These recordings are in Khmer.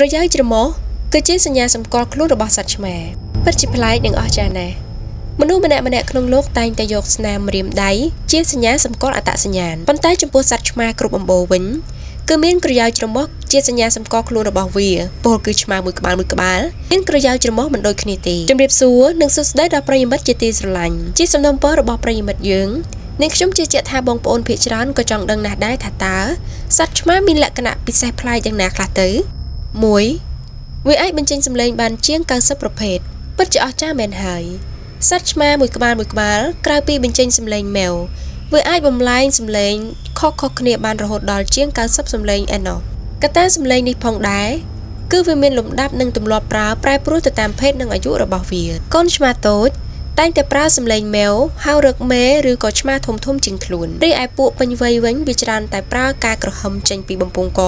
រយៈច្រមុះគឺជាសញ្ញាសម្គាល់ខ្លួនរបស់សត្វឆ្មាពិតជាប្លែកនិងអស្ចារ្យណាស់មនុស្សម្នាក់ក្នុងលោកតែងតែយកស្នាមម្រាមដៃជាសញ្ញាសម្គាល់អត្តសញ្ញាណប៉ុន្តែចំពោះសត្វឆ្មាគ្រប់អំបូរវិញគឺមានក្រយ៉ៅច្រមុះជាសញ្ញាសម្គាល់ខ្លួនរបស់វាពលគឺឆ្មាមួយក្បាលមានក្រយ៉ៅច្រមុះមិនដូចគ្នាទេជំរាបសួរនិងសួស្តីដល់ប្រិយមិត្តជាទីស្រឡាញ់ជាសំណូមពររបស់ប្រិយមិត្តយើងអ្នកខ្ញុំជឿជាក់ថាបងប្អូនភាគច្រើនក៏ចង់ដឹងណាស់ដែរថាតើសត្វឆ្មាមានលក្ខណៈពិសេសប្លែកយ៉ាងណាខ្លះទៅ1វាអាចបញ្ចេញសំឡេងបានជាង90ប្រភេទពិតជាអស្ចារ្យមែនហើយសត្វឆ្មាមួយក្បាលក្រៅពីបញ្ចេញសំឡេងម៉ែវវាអាចបំលែងសំឡេងខុសៗគ្នាបានរហូតដល់ជាង90សំឡេងឯណោះកត្តាសំឡេងនេះផងដែរគឺវាមានលំដាប់និងទម្លាប់ប្រើប្រែប្រួលទៅតាមភេទនិងអាយុរបស់វាកូនឆ្មាតូចតែងតែប្រើសំឡេងម៉ែវហៅរឹកមេឬក៏ឆ្មាធំជាងខ្លួនរីឯពួកពេញវ័យវិញវាច្រើនតែប្រើការក្រហមចេញពីបំពង់ក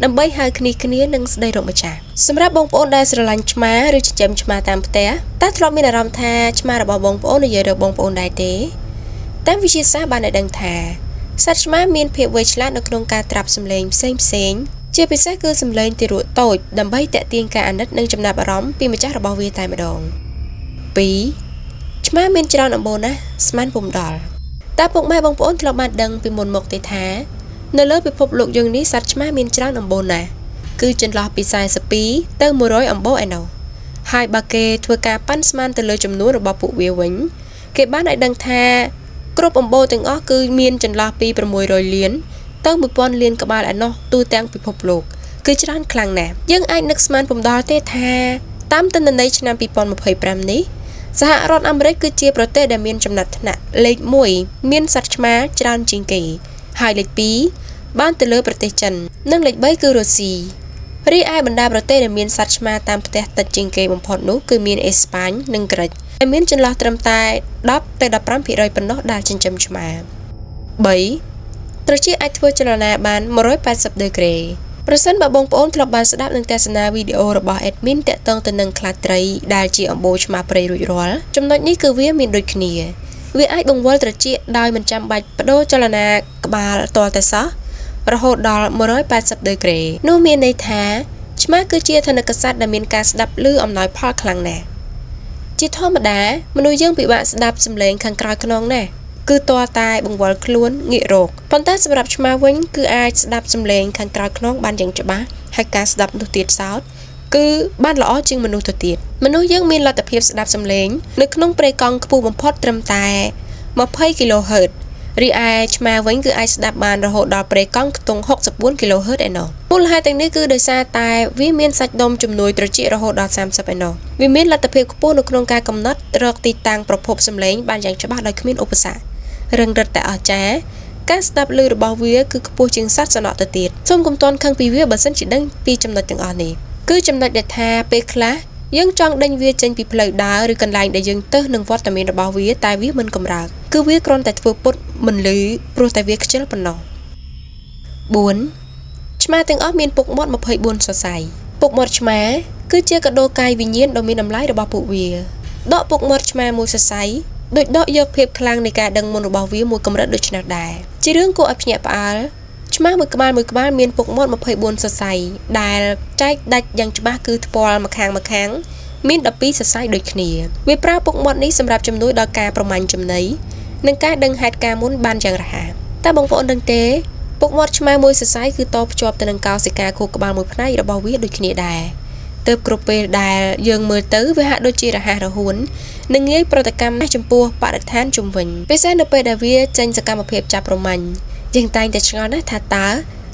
ដើម្បីហៅគ្នានិងស្ដីរកម្ចាស់សម្រាប់បងប្អូនដែលស្រឡាញ់ឆ្មាឬចិញ្ចឹមឆ្មាតាមផ្ទះតើធ្លាប់មានអារម្មណ៍ថាឆ្មារបស់បងប្អូននិយាយរកបងប្អូនដែរទេតាមវិទ្យាសាស្ត្របានឲ្យដឹងថាសត្វឆ្មាមានភាពវៃឆ្លាតនៅក្នុងការត្រាប់សំឡេងផ្សេងជាពិសេសគឺសំឡេងទារកតូចដើម្បីទាក់ទាញការអាណិតនិងចំណាប់អារម្មណ៍ពីម្ចាស់របស់វាតែម្ដង2ឆ្មាមានច្រើនអំបូរណាស់ស្មានពុំដល់តើពុកម៉ែបងប្អូនធ្លាប់បានដឹងពីមុនមកទេថានៅលើពិភពលោកយើងនេះសត្វឆ្មាមានច្រើនអំបូរណាស់គឺចន្លោះពី42ទៅ100អំបូរឯណោះហើយបើគេធ្វើការប៉ាន់ស្មានទៅលើចំនួនរបស់ពួកវាវិញគេបានឲ្យដឹងថាគ្រប់អំបូរទាំងអស់គឺមានចន្លោះពី600លានទៅ1000លានក្បាលឯណោះទូទាំងពិភពលោកគឺច្រើនខ្លាំងណាស់យើងអាចនឹកស្មានពុំដល់ទេថាតាមទិន្នន័យឆ្នាំ2025នេះសហរដ្ឋអាមេរិកគឺជាប្រទេសដែលមានចំណាត់ថ្នាក់លេខ1មានសត្វឆ្មាច្រើនជាងគេហើយលេខ2បានទៅលើប្រទេសចិននិងលេខ3គឺរុស្ស៊ីរីឯបណ្ដាប្រទេសដែលមានសត្វឆ្មាតាមផ្ទះតិចជាងគេបំផុតនោះគឺមានអេស្ប៉ាញនិងក្រិចដែលមានចន្លោះត្រឹមតែ10ទៅ15%ប៉ុណ្ណោះដែលចិញ្ចឹមឆ្មា3ត្រចៀកអាចធ្វើចលនាបាន180ដឺក្រេប្រសិនបើបងប្អូនធ្លាប់បានស្ដាប់នឹងទស្សនាវីដេអូរបស់ admin តាក់ទងទៅនឹងខ្លាត្រីដែលជាអំបូរឆ្មាព្រៃរួចរាល់ចំណុចនេះគឺវាមានដូចគ្នាវាអាចបង្វិលត្រចៀកដោយមិនចាំបាច់បដូរចលនាក្បាលទាល់តែសោះរហូតដល់180ដឺក្រេនោះមានន័យថាឆ្មាគឺជាថនិកសត្វដែលមានការស្ដាប់ឮអំណោយផលខ្លាំងណាស់ជាធម្មតាមនុស្សយើងពិបាកស្ដាប់សំឡេងខាងក្រៅខ្នងណាស់គឺទាល់តែបង្វិលខ្លួនងាករកប៉ុន្តែសម្រាប់ឆ្មាវិញគឺអាចស្ដាប់សំឡេងខាងក្រៅខ្នងបានយ៉ាងច្បាស់ហើយការស្ដាប់នោះទៀតសោតគឺបានល្អជាងមនុស្សទៅទៀតមនុស្សយើងមានលទ្ធភាពស្ដាប់សំឡេងនៅក្នុងព្រៃកង់ខ្ពស់បំផុតត្រឹមតែ20 kHz រីឯឆ្មាវិញគឺអាចស្ដាប់បានរហូតដល់ព្រៃកង់ខ្ទង់64 kHz ឯណោះមូលហេតុទាំងនេះគឺដោយសារតែវាមានសាច់ដុំជំនួយត្រចៀករហូតដល់30ឯណោះវាមានលទ្ធភាពខ្ពស់នៅក្នុងការកំណត់រកទីតាំងប្រភពសំឡេងបានយ៉ាងច្បាស់ដោយគ្មានឧបសគ្គរឹងរឹតតែអស្ចារ្យការស្ដាប់ឮរបស់វាគឺខ្ពស់ជាងសត្វសំណក់ទៅទៀតសូមកុំទាន់ខឹងពីវាបើសិនជាដឹងពីចំណុចទាំងអស់នេះគឺចំណុចដែលថាពេលខ្លះយើងចង់ដេញវាចេញពីផ្លូវដើរឬកន្លែងដែលយើងទៅនឹងវត្តមានរបស់វាតែវាមិនកម្រើកគឺវាគ្រាន់តែធ្វើពុតមិនលឺព្រោះតែវាខ្ជិលប៉ុណ្ណោះ4ឆ្មាទាំងអស់មានពុកមាត់24សរសៃពុកមាត់ឆ្មាគឺជាកាដូកាយវិញ្ញាណដ៏មានតម្លៃរបស់ពួកវាដកពុកមាត់ឆ្មាមួយសរសៃដូចដកយកភាពខ្លាំងនៃការដឹងមុនរបស់វាមួយកម្រិតដូចនេះដែរជារឿងគួរឲ្យភ្ញាក់ផ្អើលឆ្មាមួយក្បាលមានពុកមាត់24សរសៃដែលចែកដាច់យ៉ាងច្បាស់គឺថ្ពាល់ម្ខាងមាន12សរសៃដូចគ្នាវាប្រើពុកមាត់នេះសម្រាប់ជំនួយដល់ការប្រមាញ់ចំណីនិងការដឹងហេតុការណ៍មុនបានយ៉ាងរហ័សតែបងប្អូនដឹងទេពុកមាត់ឆ្មាមួយសរសៃគឺតភ្ជាប់ទៅនឹងកោសិកាខួរក្បាលមួយផ្នែករបស់វាដូចគ្នាដែរទើបគ្រប់ពេលដែលយើងមើលទៅវាហាក់ដូចជារហ័សរហួននិងងាយប្រតិកម្មចំពោះបរិស្ថានជុំវិញពិសេសនៅពេលដែលវាចេញសកម្មភាពចាប់ប្រមាញ់យើងតែងតែឆ្ងល់ណាស់ថាតើ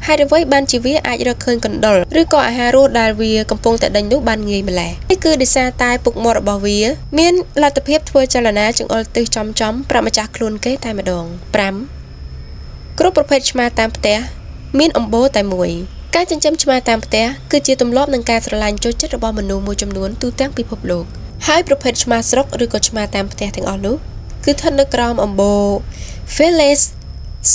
ហេតុអ្វីបានជាវាអាចរកឃើញកណ្ដុរឬក៏អាហាររស់ដែលវាកំពុងតែដេញនោះបានងាយម្ល៉េះនេះគឺដោយសារតែពុកមាត់របស់វាមានលទ្ធភាពធ្វើចលនាចង្អុលទិសចំប្រាប់ម្ចាស់ខ្លួនគេតែម្ដង5គ្រប់ប្រភេទឆ្មាតាមផ្ទះមានអំបូរតែមួយការចិញ្ចឹមឆ្មាតាមផ្ទះគឺជាទម្លាប់និងការស្រឡាញ់ចូលចិត្តរបស់មនុស្សមួយចំនួនទូទាំងពិភពលោកហើយប្រភេទឆ្មាស្រុកឬក៏ឆ្មាតាមផ្ទះទាំងអស់នោះគឺស្ថិតនៅក្រោមអំបូរ Felis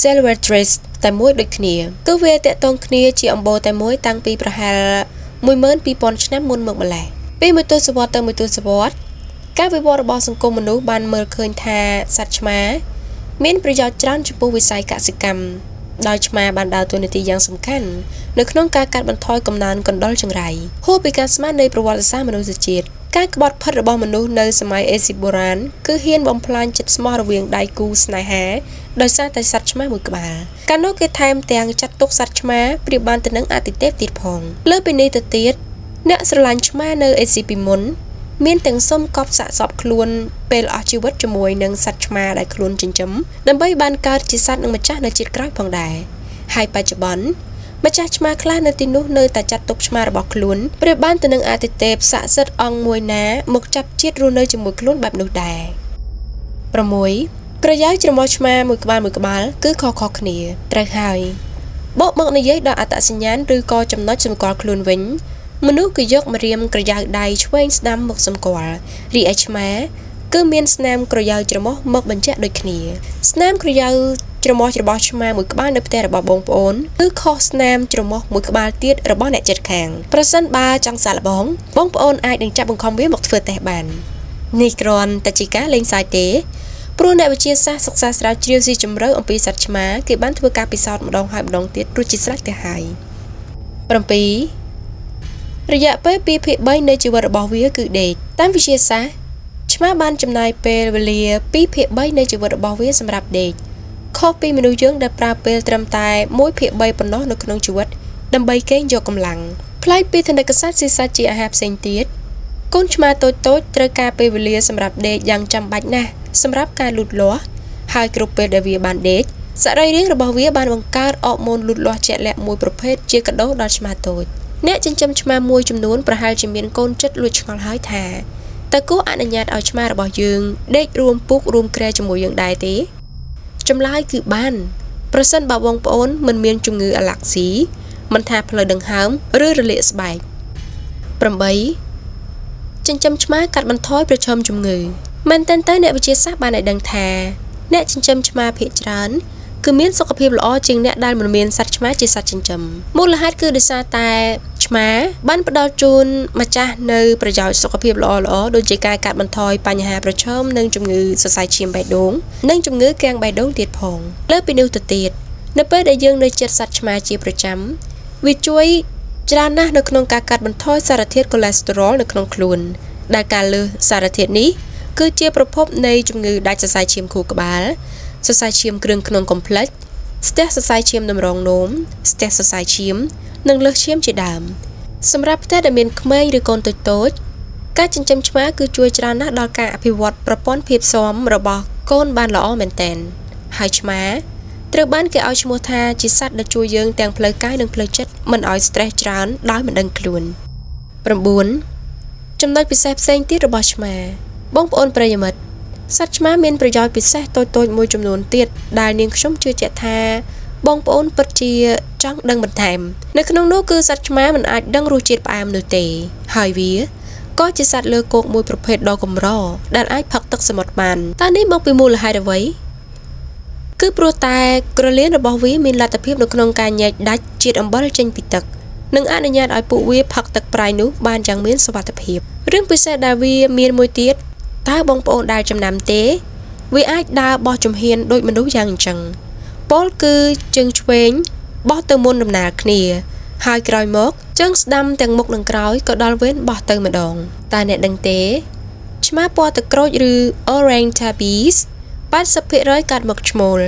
silvestris តែមួយដូចគ្នាគឺវាតាក់ទងគ្នាជាអំបូរតែមួយតាំងពីប្រហែល 12000 ឆ្នាំមុនមកម្ល៉េះពីមួយទសវត្សរ៍ទៅមួយទសវត្សរ៍ការវិវត្តរបស់សង្គមមនុស្សបានមើលឃើញថាសត្វឆ្មាមានប្រយោជន៍ច្រើនចំពោះវិស័យកសិកម្ម ដោយឆ្មាបានដើរតួនាទីយ៉ាងសំខាន់នៅក្នុងការកាត់បន្ថយកំណើនកណ្ដុរចង្រៃហួសពីការស្មាននៃប្រវត្តិសាស្ត្រមនុស្សជាតិការក្បត់ផិតរបស់មនុស្សនៅសម័យអេស៊ីបុរាណគឺហ៊ានបំផ្លាញចិត្តស្មោះរវាងដៃគូស្នេហាដោយសារតែសត្វឆ្មាមួយក្បាលកាលនោះគេថែមទាំងចាត់ទុកសត្វឆ្មាប្រៀបបានទៅនឹងអាទិទេពទៀតផងលើពីនេះទៅទៀតអ្នកស្រឡាញ់ឆ្មានៅអេស៊ីពីមុនមានទាំងសុំកប់សាកសពខ្លួនពេលអស់ជីវិតជាមួយនឹងសត្វឆ្មាដែលខ្លួនចិញ្ចឹមដើម្បីបានកើតជាសត្វនឹងម្ចាស់នៅជាតិក្រោយផងដែរហើយបច្ចុប្បន្នម្ចាស់ឆ្មាខ្លះនៅទីនោះនៅតែចាត់ទុកឆ្មារបស់ខ្លួនប្រៀបបានទៅនឹងអាទិទេពស័ក្តិសិទ្ធិអង្គមួយណាមកចាប់ជាតិរស់នៅជាមួយខ្លួនបែបនោះដែរ6ក្រយ៉ៅច្រមុះឆ្មាមួយក្បាលគឺខុសៗគ្នាត្រូវហើយបកមកនិយាយដល់អត្តសញ្ញាណឬក៏ចំណុចសម្គាល់ខ្លួនវិញមនុស្សគឺយកម្រាមក្រយ៉ៅដៃឆ្វេងស្ដាំមកសម្គាល់រីឯឆ្មាគឺមានស្នាមក្រយ៉ៅច្រមុះមកបញ្ជាក់ដូចគ្នាស្នាមក្រយ៉ៅច្រមុះរបស់ឆ្មាមួយក្បាលនៅផ្ទះរបស់បងប្អូនគឺខុសស្នាមច្រមុះមួយក្បាលទៀតរបស់អ្នកជិតខាងប្រសិនបើចង់សាកល្បងបងប្អូនអាចនឹងចាប់បង្ខំវាមកធ្វើតេស្តបាននេះគ្រាន់តែជាការលេងសើចទេព្រោះអ្នកវិទ្យាសាស្ត្រសិក្សាស្រាវជ្រាវស៊ីជម្រៅអំពីសត្វឆ្មាគេបានធ្វើការពិសោធន៍ម្ដងហើយម្ដងទៀតរួចជាស្រេចទៅហើយ7រយៈពេល2/3នៃជីវិតរបស់វាគឺដេកតាមវិទ្យាសាស្ត្រឆ្មាបានចំណាយពេលវេលា2/3នៃជីវិតរបស់វាសម្រាប់ដេកខុសពីមនុស្សយើងដែលប្រើពេលត្រឹមតែ1/3ប៉ុណ្ណោះនៅក្នុងជីវិតដើម្បីគេងយកកម្លាំងប្លែកពីថនិកសត្វស៊ីសាច់ជាអាហារផ្សេងទៀតកូនឆ្មាតូចៗត្រូវការពេលវេលាសម្រាប់ដេកយ៉ាងចាំបាច់ណាស់សម្រាប់ការលូតលាស់ហើយគ្រប់ពេលដែលវាបានដេកសរីរាង្គរបស់វាបានបង្កើតអរម៉ូនលូតលាស់ជាក់លាក់មួយប្រភេទជាកាដូដល់ឆ្មាតូចអ្នកចិញ្ចឹមឆ្មាមួយចំនួនប្រហែលជាមានកូនចិត្តលួចឆ្ងល់ហើយថាតើគួរអនុញ្ញាតឲ្យឆ្មារបស់យើងដេករួមពូករួមគ្រែជាមួយយើងដែរទេចម្លើយគឺបានប្រសិនបើបងប្អូនមិនមានជំងឺអាឡាក់ស៊ីមិនថាផ្លូវដង្ហើមឬរលាកស្បែក8ចិញ្ចឹមឆ្មាកាត់បន្ថយប្រឈមជំងឺមែនទែនទៅអ្នកវិទ្យាសាស្ត្របានឲ្យដឹងថាអ្នកចិញ្ចឹមឆ្មាភាគច្រើនគឺមានសុខភាពល្អជាងអ្នកដែលមិនមានសត្វឆ្មាជាសត្វចិញ្ចឹមមូលហេតុគឺដោយសារតែឆ្មាបានផ្ដល់ជូនម្ចាស់នៅប្រយោជន៍សុខភាពល្អៗដូចជាការកាត់បន្ថយបញ្ហាប្រឈមនឹងជំងឺសរសៃឈាមបេះដូងនិងជំងឺគាំងបេះដូងទៀតផងលើពីនេះទៅទៀតនៅពេលដែលយើងនៅជិតសត្វឆ្មាជាប្រចាំវាជួយច្រើនណាស់នៅក្នុងការកាត់បន្ថយសារធាតុកូឡេស្តេរ៉ុលនៅក្នុងខ្លួនដែលការលើសសារធាតុនេះគឺជាប្រភពនៃជំងឺដាច់សរសៃឈាមខួរក្បាលសរសៃឈាមគ្រឿងក្នុងកុំភ្លេចស្ទះសរសៃឈាមតម្រងនោមស្ទះសរសៃឈាមនិងលើសឈាមជាដើមសម្រាប់ផ្ទះដែលមានក្មេងឬកូនតូចៗការចិញ្ចឹមឆ្មាគឺជួយច្រើនណាស់ដល់ការអភិវឌ្ឍប្រព័ន្ធភាពស៊ាំរបស់កូនបានល្អមែនទែនហើយឆ្មាត្រូវបានគេឲ្យឈ្មោះថាជាសត្វដែលជួយយើងទាំងផ្លូវកាយនិងផ្លូវចិត្តមិនឲ្យ stress ច្រើនដោយមិនដឹងខ្លួន9ចំណុចពិសេសផ្សេងទៀតរបស់ឆ្មាបងប្អូនប្រិយមិត្តសត្វឆ្មាមានប្រយោជន៍ពិសេសតូចៗមួយចំនួនទៀតដែលនាងខ្ញុំជឿជាក់ថាបងប្អូនពិតជាចង់ដឹងបន្ថែមនៅក្នុងនោះគឺសត្វឆ្មាមិនអាចដឹងរសជាតិផ្អែមនោះទេហើយវាក៏ជាសត្វលើគោកមួយប្រភេទដ៏កម្រដែលអាចផឹកទឹកសមុទ្របានតើនេះមកពីមូលហេតុអ្វីគឺព្រោះតែក្រលៀនរបស់វាមានលទ្ធភាពនៅក្នុងការញែកដាច់ជាតិអំបិលចេញពីទឹកនិងអនុញ្ញាតឲ្យពួកវាផឹកទឹកប្រៃនោះបានយ៉ាងមានសុវត្ថិភាពរឿងពិសេសដែលវាមានមួយទៀតតើបងប្អូនដែលចំណាំទេវាអាចដើរបោះជំហានដូចមនុស្សយ៉ាងអញ្ចឹងពោលគឺជើងឆ្វេងបោះទៅមុនដំណើរគ្នាហើយក្រោយមកជើងស្ដាំទាំងមុខនិងក្រោយក៏ដល់វេនបោះទៅម្ដងតែអ្នកដឹងទេឆ្មាពណ៌ទឹកក្រូចឬ Orang Tabis 80% កាត់មកឈ្មោល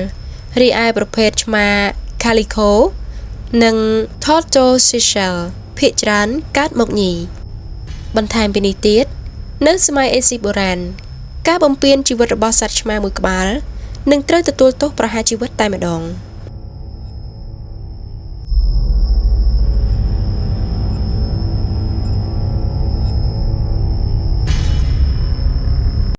រីឯប្រភេទឆ្មា Calico និង Tortoiseshell ភាគច្រើនកាត់មកញីបន្ថែមពីនេះទៀតនៅសម័យអេស៊ីបុរាណការបំពេញជីវិតរបស់សត្វឆ្មាមួយក្បាលនឹងត្រូវទទួលទោសប្រហារជីវិតតែម្ដង